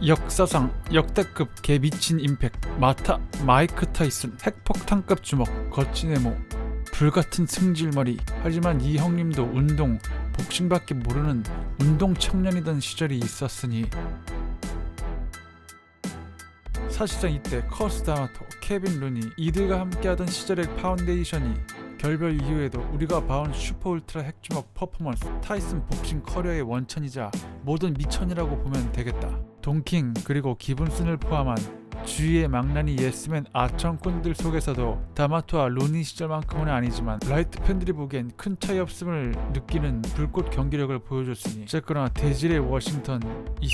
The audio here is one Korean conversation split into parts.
역사상 역대급 개미친 임팩트 마이크 타이슨 핵폭탄급 주먹 거친 외모 불같은 승질머리. 하지만 이 형님도 운동 복싱밖에 모르는 운동 청년이던 시절이 있었으니 사실상 이때 커스 다마토, 케빈 루니 이들과 함께하던 시절의 파운데이션이 결별 이후에도 우리가 봐온 슈퍼 울트라 핵주먹 퍼포먼스 타이슨 복싱 커리어의 원천이자 모든 미천이라고 보면 되겠다. 동킹 그리고 기분슨을 포함한 주위의 망나니 예스맨 아청꾼들 속에서도 다마토와 루니 시절만큼은 아니지만 라이트 팬들이 보기엔 큰 차이 없음을 느끼는 불꽃 경기력을 보여줬으니 어쨌거나 대질의 워싱턴 이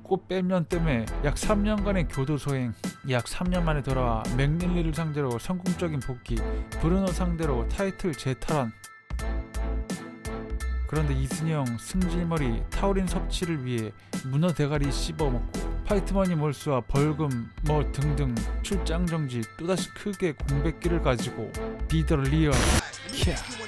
꽃 뺨년 때문에 약 3년간의 교도 소행, 약 3년 만에 돌아와 맥릴리를 상대로 성공적인 복귀, 브루노 상대로 타이틀 재탈환. 그런데 이순이 형 승질머리 타우린 섭취를 위해 문어 대가리 씹어먹고 파이트머니 몰수와 벌금 뭐 등등 출장 정지 또다시 크게 공백기를 가지고 비더 리얼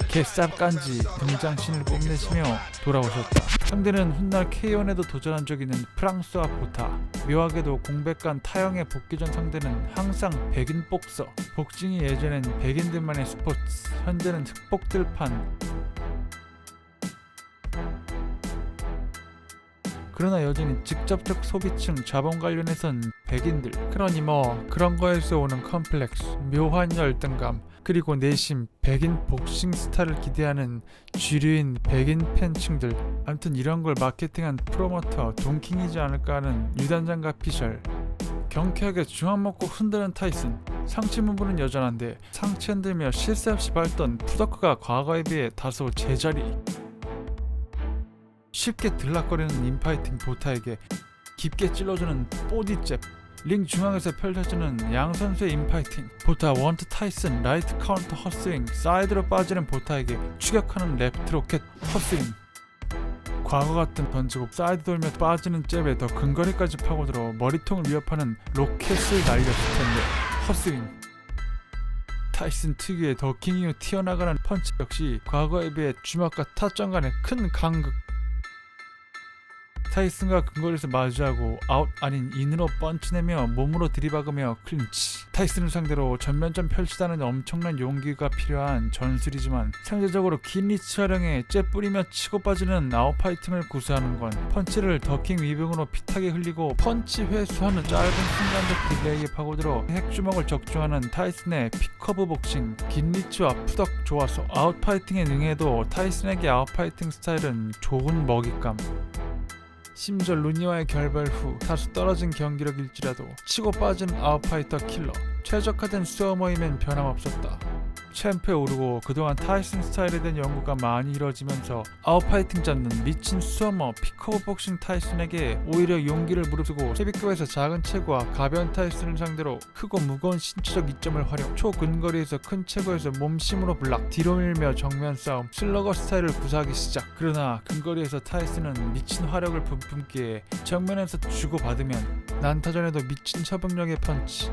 개쌉간지 등장신을 뽐내시며 돌아오셨다. 상대는 훗날 K1에도 도전한 적 있는 프랑스와 보타. 묘하게도 공백간 타영의 복귀 전 상대는 항상 백인 복서. 복싱이 예전엔 백인들만의 스포츠, 현재는 흑복들판. 그러나 여전히 직접적 소비층 자본 관련해선 백인들. 그러니 뭐 그런 거에서 오는 컴플렉스, 묘한 열등감, 그리고 내심 백인 복싱 스타를 기대하는 주류인 백인 팬층들. 아무튼 이런 걸 마케팅한 프로모터 동킹이지 않을까 하는 유단장과 피셜. 경쾌하게 중앙 먹고 흔드는 타이슨. 상체 무브는 여전한데 상체 흔들며 쉴 새 없이 밟던 푸더크가 과거에 비해 다소 제자리. 쉽게 들락거리는 인파이팅 보타에게 깊게 찔러주는 보디잽. 링 중앙에서 펼쳐지는 양 선수의 인파이팅. 보타 원트 타이슨 라이트 카운터 허스윙. 사이드로 빠지는 보타에게 추격하는 레프트 로켓 허스윙. 과거 같은 던지고 사이드 돌며 빠지는 잽에 더 근거리까지 파고들어 머리통을 위협하는 로켓을 날렸을 텐데 허스윙. 타이슨 특유의 더킹 이후 튀어나가는 펀치 역시 과거에 비해 주먹과 타점 간의 큰 간극. 타이슨과 근거리에서 마주하고 아웃 아닌 인으로 펀치내며 몸으로 들이박으며 클린치. 타이슨을 상대로 전면전 펼치다는 엄청난 용기가 필요한 전술이지만 상대적으로 긴 리치 활용에 잽 뿌리며 치고 빠지는 아웃파이팅을 구사하는 건 펀치를 더킹 위빙으로 핏하게 흘리고 펀치 회수하는 짧은 순간적 딜레이에 파고들어 핵주먹을 적중하는 타이슨의 픽커브 복싱. 긴 리치와 푸덕 좋아서 아웃파이팅에 능해도 타이슨에게 아웃파이팅 스타일은 좋은 먹잇감. 심지어 루니와의 결별 후 다소 떨어진 경기력일지라도 치고 빠지는 아웃파이터 킬러. 최적화된 스워머이면 변함없었다. 챔프에 오르고 그동안 타이슨 스타일에 대한 연구가 많이 이뤄지면서 아웃파이팅 잡는 미친 스워머 픽커브 복싱 타이슨에게 오히려 용기를 무릅쓰고 헤비급에서 작은 체구와 가벼운 타이슨을 상대로 크고 무거운 신체적 이점을 활용. 초근거리에서 큰 체구에서 몸심으로 블락, 뒤로 밀며 정면 싸움, 슬러거 스타일을 구사하기 시작. 그러나 근거리에서 타이슨은 미친 화력을 뿜기에 정면에서 주고받으면 난타전에도 미친 처분력의 펀치,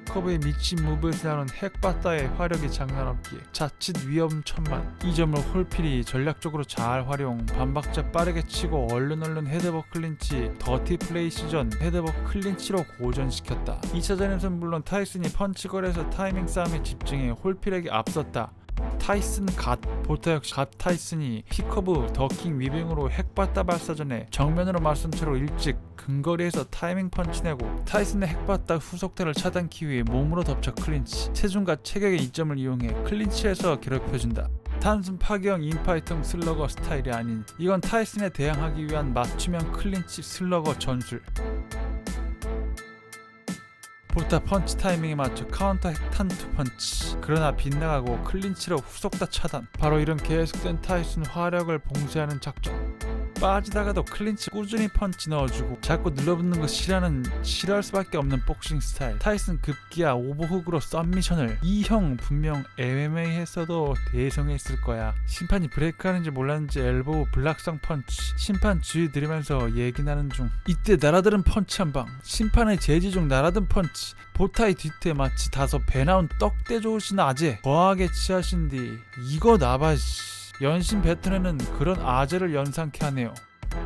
커브의 미친 무브에서 나오는 핵바다의 화력이 장난없기에 자칫 위험천만. 이 점을 홀필이 전략적으로 잘 활용, 반박자 빠르게 치고 얼른 헤드버 클린치, 더티 플레이 시전 헤드버 클린치로 고전시켰다. 2차전에선 물론 타이슨이 펀치거리에서 타이밍 싸움에 집중해 홀필에게 앞섰다. 타이슨 갓. 보타 역시 갓 타이슨이 픽커브 더킹 위빙으로 핵바다 발사전에 정면으로 맞선 채로 일찍 근거리에서 타이밍 펀치 내고 타이슨의 핵바다 후속타를 차단키 위해 몸으로 덮쳐 클린치. 체중과 체격의 이점을 이용해 클린치에서 괴롭혀준다. 단순 파괴형 인파이팅 슬러거 스타일이 아닌 이건 타이슨에 대항하기 위한 맞춤형 클린치 슬러거 전술. 보타 펀치 타이밍에 맞춰 카운터 핵탄투 펀치. 그러나 빗나가고 클린치로 후속다 차단. 바로 이런 계속된 타이슨 화력을 봉쇄하는 작전. 빠지다가도 클린치 꾸준히 펀치 넣어주고 자꾸 눌러붙는 거 싫어할 수밖에 없는 복싱 스타일. 타이슨 급기야 오버훅으로 썸미션을. 이 형 분명 MMA 했어도 대성했을 거야. 심판이 브레이크하는지 몰랐는지 엘보우 블락성 펀치. 심판 주의 들으면서 얘기 나는 중 이때 날아드는 펀치 한방. 심판의 제지 중 날아든 펀치. 보타의 뒤태 마치 다소 배 나온 떡대 좋으신 아재 거하게 취하신 뒤 이거 나봐. 연신 뱉어내는 그런 아재를 연상케 하네요.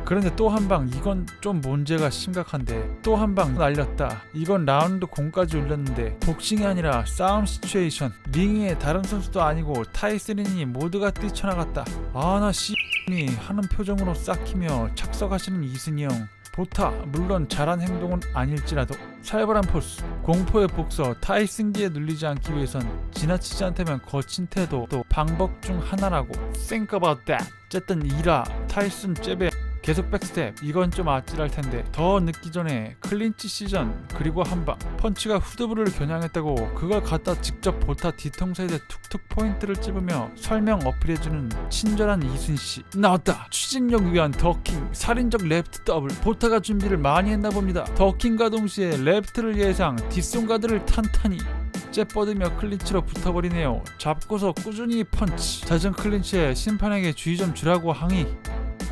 그런데 또 한 방, 이건 좀 문제가 심각한데 또 한 방 날렸다. 이건 라운드 공까지 올렸는데 복싱이 아니라 싸움 시츄에이션. 링에 다른 선수도 아니고 타이슨이 모두가 뛰쳐나갔다. 나 씨**이 하는 표정으로 싹히며 착석하시는 이순이 형. 보타, 물론 잘한 행동은 아닐지라도 살벌한 포스, 공포의 복서, 타이슨기에 눌리지 않기 위해선 지나치지 않다면 거친 태도도 방법 중 하나라고. Think about that. 어쨌든 이라 타이슨 잽에 계속 백스텝. 이건 좀 아찔할 텐데 더 늦기 전에 클린치 시전, 그리고 한방 펀치가 후두부를 겨냥했다고 그걸 갖다 직접 보타 뒤통수에 툭툭 포인트를 찝으며 설명 어필해주는 친절한 이순씨. 나왔다. 추진력 위한 더킹, 살인적 레프트 더블. 보타가 준비를 많이 했나 봅니다. 더킹과 동시에 레프트를 예상, 뒷손가드를 탄탄히 잽 뻗으며 클린치로 붙어버리네요. 잡고서 꾸준히 펀치. 잦은 클린치에 심판에게 주의 좀 주라고 항의.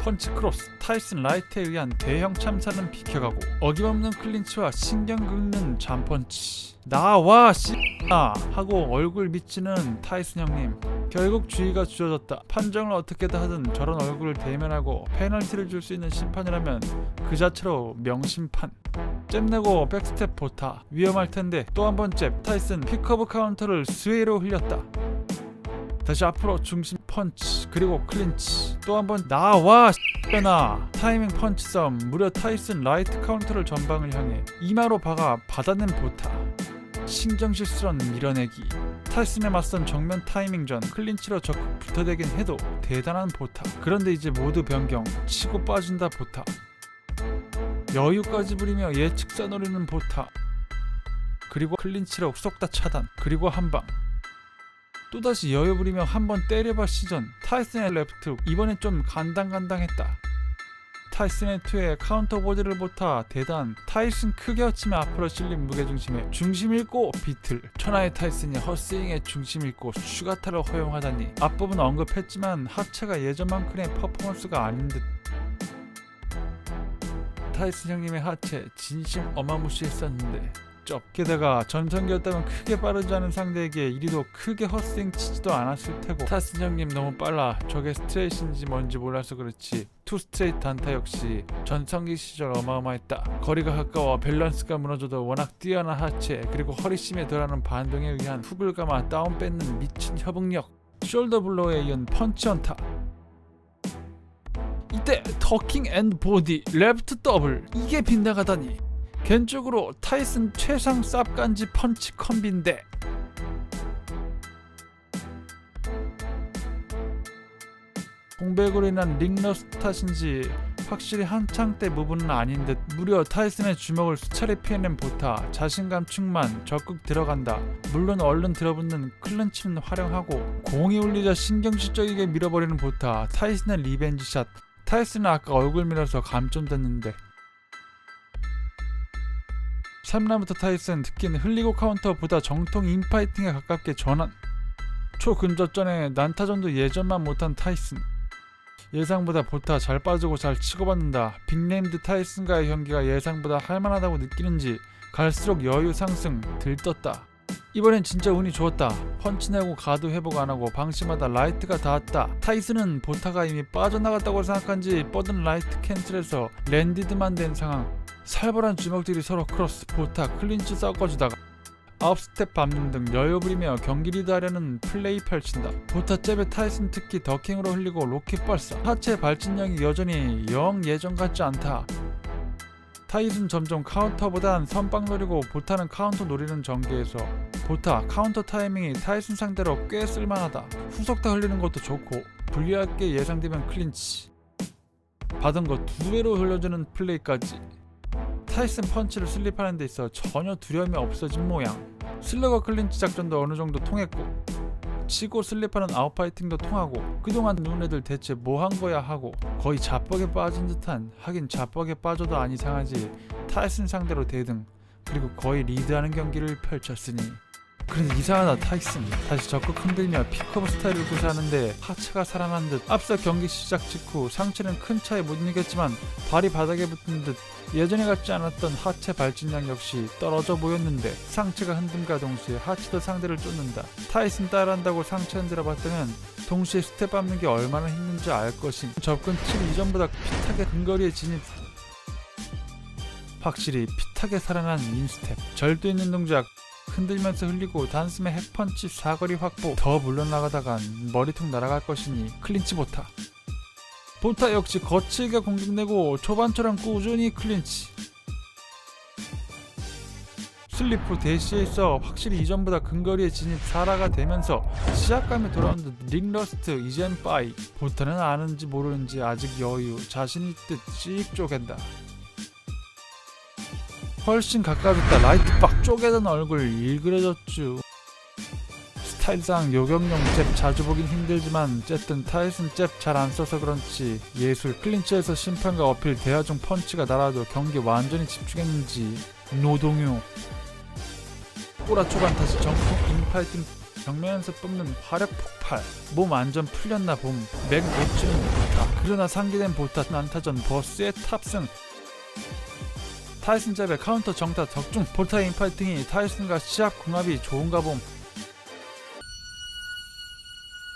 펀치 크로스, 타이슨 라이트에 의한 대형 참사는 비켜가고 어김없는 클린치와 신경 긁는 잠펀치. 나와 씨나 하고 얼굴 미치는 타이슨 형님. 결국 주의가 주어졌다. 판정을 어떻게든 하든 저런 얼굴을 대면하고 페널티를 줄 수 있는 심판이라면 그 자체로 명심판. 잽 내고 백스텝 보타. 위험할 텐데 또 한 번 잽. 타이슨 픽커브 카운터를 스웨이로 흘렸다. 다시 앞으로 중심 펀치, 그리고 클린치. 또 한 번 나와 나 타이밍 펀치 싸움. 무려 타이슨 라이트 카운터를 전방을 향해 이마로 박아 받아낸 보타. 신경실스런 밀어내기. 타이슨에 맞선 정면 타이밍전, 클린치로 적극 붙어대긴 해도 대단한 보타. 그런데 이제 모두 변경. 치고 빠진다 보타. 여유까지 부리며 예측사 노리는 보타. 그리고 클린치로 쏙다 차단. 그리고 한방. 또다시 여유 부리며 한번 때려봐 시전. 타이슨의 레프트. 이번엔 좀 간당간당했다. 타이슨의 투에 카운터 보디를 보타 대단. 타이슨 크게 헛치며 앞으로 실린 무게중심에 중심 잃고 비틀. 천하의 타이슨이 헛스윙에 중심 잃고 슈가타를 허용하다니. 앞부분 언급했지만 하체가 예전만큼의 퍼포먼스가 아닌 듯. 타이슨 형님의 하체 진심 어마무시했었는데 게다가 전성기였다면 크게 빠르지 않은 상대에게 이리도 크게 헛스윙 치지도 않았을 테고. 타이슨 형님 너무 빨라. 저게 스트레이트인지 뭔지 몰라서 그렇지 투 스트레이트 단타 역시 전성기 시절 어마어마했다. 거리가 가까워 밸런스가 무너져도 워낙 뛰어난 하체, 그리고 허리심에 덜하는 반동에 의한 훅을 감아 다운 뺏는 미친 협응력. 숄더 블로우에 이은 펀치 언타. 이때 터킹 앤드 보디 레프트 더블. 이게 빗나가다니. 개인적으로 타이슨 최상 쌉간지 펀치 컴비인데 공백으로 인한 링러스 탓인지 확실히 한창 때 무브는 아닌 듯. 무려 타이슨의 주먹을 수차례 피해낸 보타. 자신감 충만, 적극 들어간다. 물론 얼른 들어붙는 클런치는 활용하고 공이 울리자 신경질적이게 밀어버리는 보타. 타이슨의 리벤지샷. 타이슨은 아까 얼굴 밀어서 감점됐는데 3라운드 타이슨 특히는 흘리고 카운터보다 정통 인파이팅에 가깝게 전환. 초근접전에 난타전도 예전만 못한 타이슨. 예상보다 보타 잘 빠지고 잘 치고받는다. 빅네임드 타이슨과의 경기가 예상보다 할만하다고 느끼는지 갈수록 여유 상승. 들떴다. 이번엔 진짜 운이 좋았다. 펀치 내고 가드 회복 안하고 방심하다 라이트가 닿았다. 타이슨은 보타가 이미 빠져나갔다고 생각한지 뻗은 라이트 캔슬해서 랜디드만 된 상황. 살벌한 주먹들이 서로 크로스, 보타, 클린치 섞어주다가 아웃스텝 밟는 등 여유 부리며 경기 리드하려는 플레이 펼친다. 보타 잽에 타이슨 특히 더킹으로 흘리고 로켓 발사. 하체 발진력이 여전히 영 예전 같지 않다. 타이슨 점점 카운터보단 선빵 노리고 보타는 카운터 노리는 전개에서 보타 카운터 타이밍이 타이슨 상대로 꽤 쓸만하다. 후속 다 흘리는 것도 좋고 불리하게 예상되면 클린치. 받은 거 2배로 흘려주는 플레이까지. 타이슨 펀치를 슬립하는 데 있어 전혀 두려움이 없어진 모양. 슬러거 클린치 작전도 어느 정도 통했고 치고 슬립하는 아웃파이팅도 통하고 그동안 눈애들 대체 뭐 한 거야 하고 거의 자뻑에 빠진 듯한, 하긴 자뻑에 빠져도 안 이상하지, 타이슨 상대로 대등. 그리고 거의 리드하는 경기를 펼쳤으니 그런데 이상하다. 타이슨 다시 적극 흔들며 픽업 스타일을 구사하는데 하체가 살아난 듯. 앞서 경기 시작 직후 상체는 큰 차에 못 이겼지만 발이 바닥에 붙은 듯 예전에 같지 않았던 하체 발진량 역시 떨어져 보였는데 상체가 흔듦과 동시에 하체도 상대를 쫓는다. 타이슨 따라한다고 상체 흔들어 봤다면 동시에 스텝 밟는 게 얼마나 힘든지 알 것임. 접근 7 이전보다 핏하게 근거리에 진입. 확실히 핏하게 살아난 인스텝. 절도 있는 동작. 흔들면서 흘리고 단숨에 핵펀치 사거리 확보. 더 물러나가다간 머리통 날아갈 것이니 클린치 보타. 보타 역시 거칠게 공격내고 초반처럼 꾸준히 클린치. 슬리프 대시에 있어 확실히 이전보다 근거리에 진입 사라가 되면서 시작감이 돌아온 듯 링러스트 이젠 빠이. 보타는 아는지 모르는지 아직 여유 자신 있듯 찍 쪼갠다. 훨씬 가까워졌다. 라이트 빡 쪼개던 얼굴 일그러졌쥬. 스타일상 요격용 잽 자주 보긴 힘들지만 어쨌든 타이슨 잽 잘 안 써서 그런지 예술. 클린치에서 심판과 어필 대화 중 펀치가 날아도 경기 완전히 집중했는지 노동요. 꼬라 초반 다시 정통 인파이팅. 정면에서 뿜는 화력 폭발. 몸 완전 풀렸나 봄. 맥 못 치는 보타. 그러나 상기된 보타 난타전 버스의 탑승. 타이슨 잽의 카운터 정타 덕중. 보타 인파이팅이 타이슨과 시합 궁합이 좋은가 봄.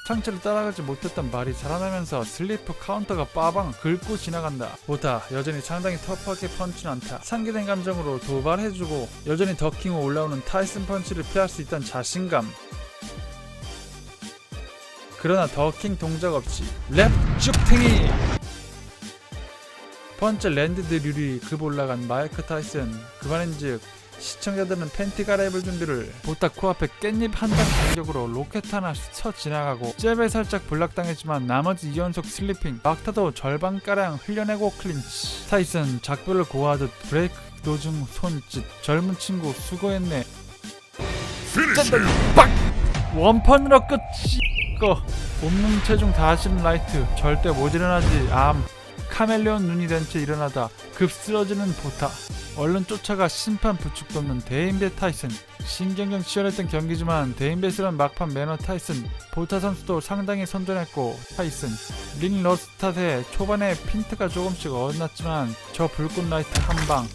상체를 따라가지 못했던 말이 자라나면서 슬리프 카운터가 빠방 긁고 지나간다. 보타 여전히 상당히 터프하게 펀치 난타. 상기된 감정으로 도발해주고 여전히 더킹 후 올라오는 타이슨 펀치를 피할 수 있다는 자신감. 그러나 더킹 동작 없이 랩 쭉탱이. 펀치 랜드 드류리 급 올라간 마이크 타이슨. 그만인즉 시청자들은 팬티 갈아입을 준비를. 보타 코앞에 깻잎 한 장 공격으로 로켓 하나 스쳐 지나가고 잽에 살짝 블락당했지만 나머지 2연속 슬리핑. 막타도 절반가량 흘려내고 클린치. 타이슨 작별을 고하듯 브레이크 도중 손짓. 젊은 친구 수고했네. 짠다 빡! 원펀으로 끝. 온몸 체중 다 실은 라이트. 절대 못 일어나지. 카멜레온 눈이 된 채 일어나다 급 쓰러지는 보타. 얼른 쫓아가 심판 부축 돕는 대인배 타이슨. 신경전 치열했던 경기지만 대인배스러운 막판 매너 타이슨. 보타 선수도 상당히 선전했고 타이슨 링 러스탓에 초반에 핀트가 조금씩 어긋났지만 저 불꽃 라이트 한방